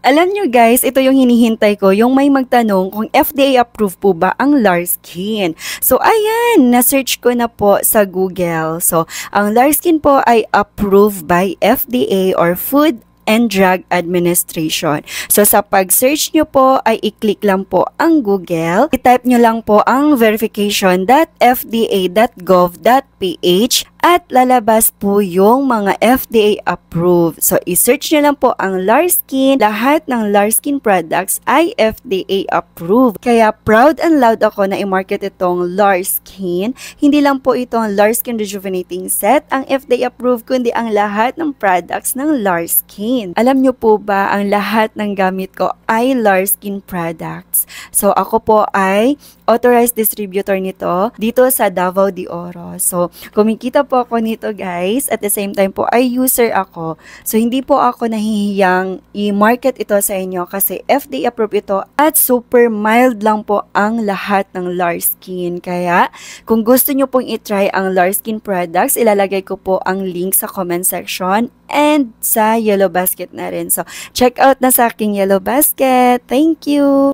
Alam nyo guys, ito yung hinihintay ko, yung may magtanong kung FDA approved po ba ang Larskin. So ayan, na-search ko na po sa Google. So ang Larskin po ay approved by FDA or Food and Drug Administration. So sa pag-search nyo po ay i-click lang po ang Google. I-type nyo lang po ang verification.fda.gov.ph at lalabas po yung mga FDA approved. So i-search nyo lang po ang Larskin. Lahat ng Larskin products ay FDA approved. Kaya proud and loud ako na i-market itong Larskin. Hindi lang po itong Larskin Rejuvenating Set ang FDA approved, kundi ang lahat ng products ng Larskin. Alam nyo po ba, ang lahat ng gamit ko ay Larskin products. So ako po ay authorized distributor nito dito sa Davao de Oro. So kumikita po ako nito guys. At the same time po ay user ako. So hindi po ako nahihiyang i-market ito sa inyo kasi FDA approved ito at super mild lang po ang lahat ng Larskin. Kaya kung gusto nyo pong i-try ang Larskin products, ilalagay ko po ang link sa comment section and sa Yellow Basket na rin. So check out na sa aking Yellow Basket. Thank you!